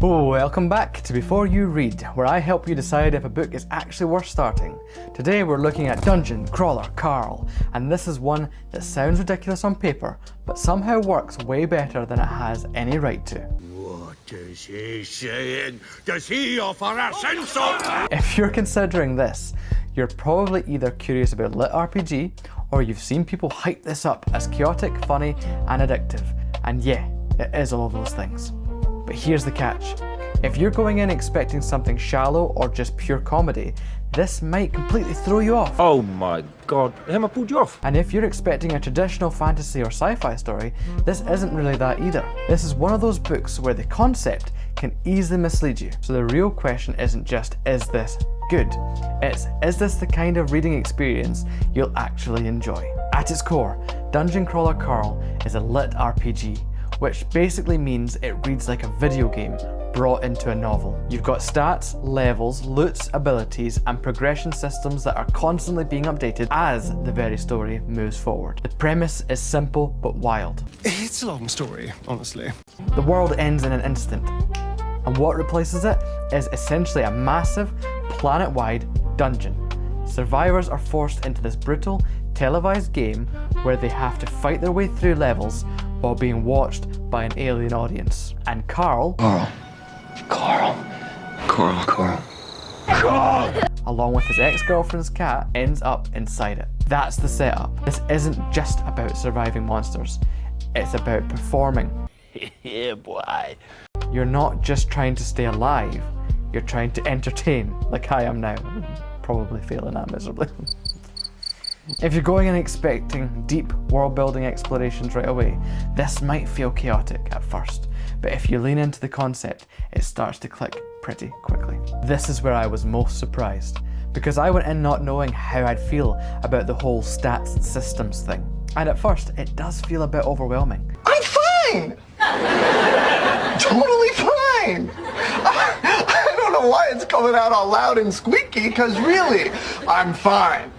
Welcome back to Before You Read, where I help you decide if a book is actually worth starting. Today we're looking at Dungeon Crawler Carl, and this is one that sounds ridiculous on paper, but somehow works way better than it has any right to. What is he saying? Does he offer us insult? If you're considering this, you're probably either curious about lit RPG, or you've seen people hype this up as chaotic, funny, and addictive. And yeah, it is all of those things. But here's the catch. If you're going in expecting something shallow or just pure comedy, this might completely throw you off. Oh my god, Emma pulled you off. And if you're expecting a traditional fantasy or sci-fi story, this isn't really that either. This is one of those books where the concept can easily mislead you. So the real question isn't just, is this good? It's, is this the kind of reading experience you'll actually enjoy? At its core, Dungeon Crawler Carl is a lit RPG, which basically means it reads like a video game brought into a novel. You've got stats, levels, loots, abilities, and progression systems that are constantly being updated as the very story moves forward. The premise is simple but wild. It's a long story, honestly. The world ends in an instant, and what replaces it is essentially a massive, planet-wide dungeon. Survivors are forced into this brutal, televised game where they have to fight their way through levels while being watched by an alien audience. And Carl, along with his ex-girlfriend's cat, ends up inside it. That's the setup. This isn't just about surviving monsters, it's about performing. Yeah, boy. You're not just trying to stay alive, you're trying to entertain, like I am now. Probably failing that miserably. If you're going in expecting deep world-building explorations right away, this might feel chaotic at first, but if you lean into the concept, it starts to click pretty quickly. This is where I was most surprised, because I went in not knowing how I'd feel about the whole stats and systems thing. And at first, it does feel a bit overwhelming. I'm fine! Totally fine! I don't know why it's coming out all loud and squeaky, because really, I'm fine.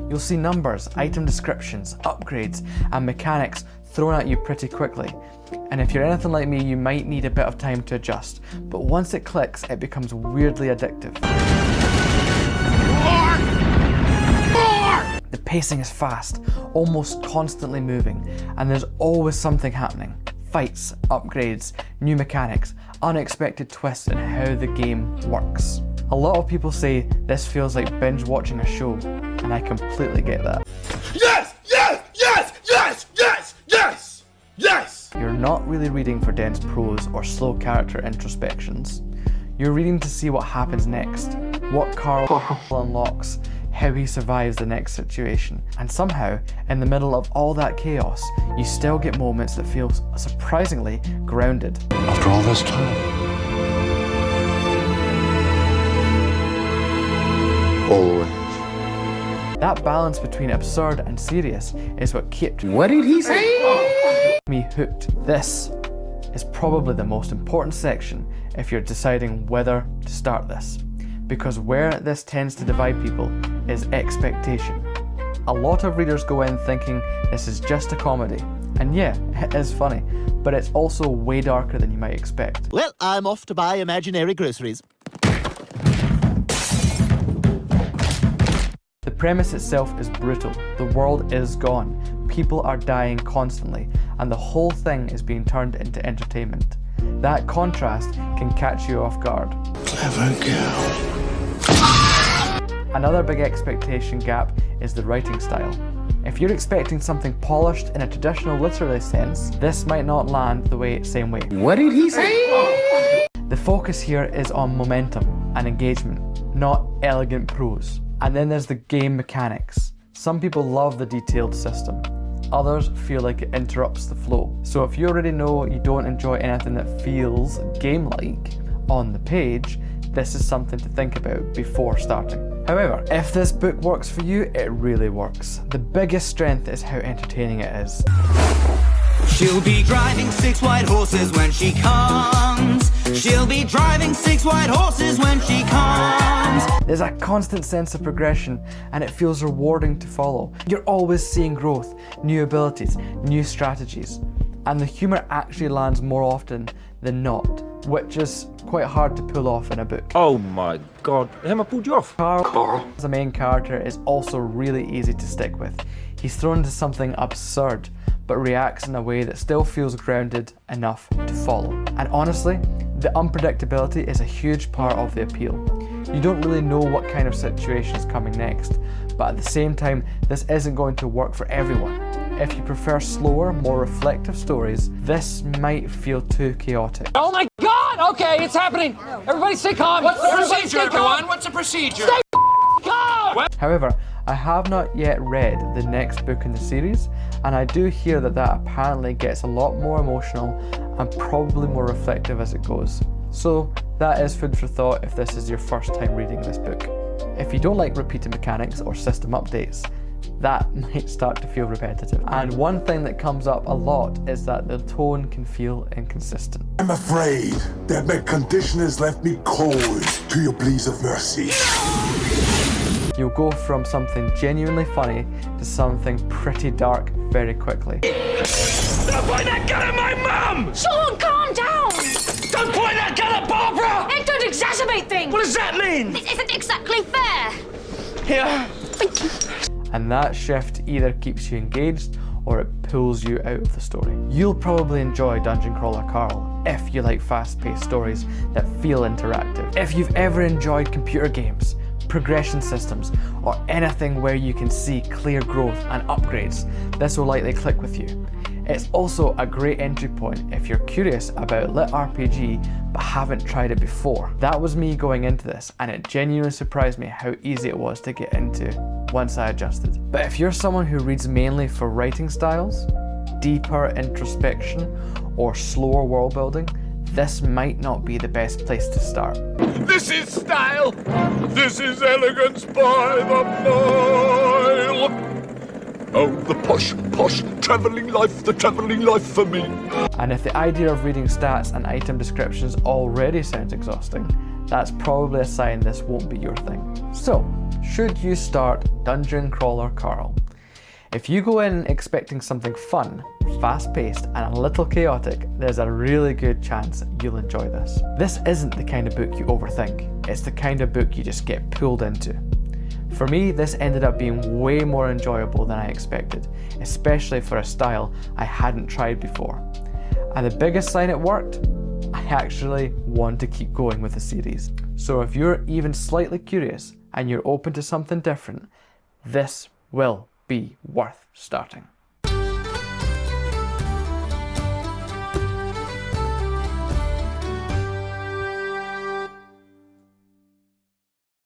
You'll see numbers, item descriptions, upgrades, and mechanics thrown at you pretty quickly. And if you're anything like me, you might need a bit of time to adjust, but once it clicks, it becomes weirdly addictive. More! The pacing is fast, almost constantly moving, and there's always something happening. Fights, upgrades, new mechanics, unexpected twists in how the game works. A lot of people say this feels like binge watching a show, and I completely get that. Yes! Yes! Yes! Yes! Yes! Yes! Yes! You're not really reading for dense prose or slow character introspections. You're reading to see what happens next, what Carl unlocks, how he survives the next situation. And somehow, in the middle of all that chaos, you still get moments that feel surprisingly grounded. After all this time. Always. That balance between absurd and serious is what kept What did he say? me hooked. This is probably the most important section if you're deciding whether to start this, because where this tends to divide people is expectation. A lot of readers go in thinking this is just a comedy, and yeah, it is funny, but it's also way darker than you might expect. Well, I'm off to buy imaginary groceries. The premise itself is brutal. The world is gone. People are dying constantly, and the whole thing is being turned into entertainment. That contrast can catch you off guard. Clever girl. Another big expectation gap is the writing style. If you're expecting something polished in a traditional literary sense, this might not land the same way. What did he say? The focus here is on momentum and engagement, not elegant prose. And then there's the game mechanics. Some people love the detailed system. Others feel like it interrupts the flow. So if you already know you don't enjoy anything that feels game-like on the page, this is something to think about before starting. However, if this book works for you, it really works. The biggest strength is how entertaining it is. She'll be driving 6 white horses when she comes. She'll be driving 6 white horses when she comes. There's a constant sense of progression, and it feels rewarding to follow. You're always seeing growth, new abilities, new strategies, and the humour actually lands more often the knot, which is quite hard to pull off in a book. Oh my god, Emma pulled you off. Carl, as a main character, is also really easy to stick with. He's thrown into something absurd, but reacts in a way that still feels grounded enough to follow. And honestly, the unpredictability is a huge part of the appeal. You don't really know what kind of situation is coming next, but at the same time, this isn't going to work for everyone. If you prefer slower, more reflective stories, this might feel too chaotic. Oh my god! Okay, it's happening! Everybody stay calm! What's the Procedure, everyone. What's the procedure? Stay calm! However, I have not yet read the next book in the series, and I do hear that apparently gets a lot more emotional and probably more reflective as it goes. So that is food for thought if this is your first time reading this book. If you don't like repeated mechanics or system updates, that might start to feel repetitive. And one thing that comes up a lot is that the tone can feel inconsistent. I'm afraid that my condition has left me cold to your pleas of mercy. You'll go from something genuinely funny to something pretty dark very quickly. Don't point that gun at my mum! Sean, calm down! Don't point that gun at Barbara! It don't exacerbate things! What does that mean? This isn't exactly fair! Here. And that shift either keeps you engaged or it pulls you out of the story. You'll probably enjoy Dungeon Crawler Carl if you like fast-paced stories that feel interactive. If you've ever enjoyed computer games, progression systems, or anything where you can see clear growth and upgrades, this will likely click with you. It's also a great entry point if you're curious about lit RPG but haven't tried it before. That was me going into this, and it genuinely surprised me how easy it was to get into once I adjusted. But if you're someone who reads mainly for writing styles, deeper introspection, or slower world building, this might not be the best place to start. This is style. This is elegance by the mile. Oh, the posh, travelling life, the travelling life for me. And if the idea of reading stats and item descriptions already sounds exhausting, that's probably a sign this won't be your thing. So, should you start Dungeon Crawler Carl? If you go in expecting something fun, fast-paced, and a little chaotic, there's a really good chance you'll enjoy this. This isn't the kind of book you overthink, it's the kind of book you just get pulled into. For me, this ended up being way more enjoyable than I expected, especially for a style I hadn't tried before. And the biggest sign it worked? I actually want to keep going with the series. So if you're even slightly curious and you're open to something different, this will be worth starting.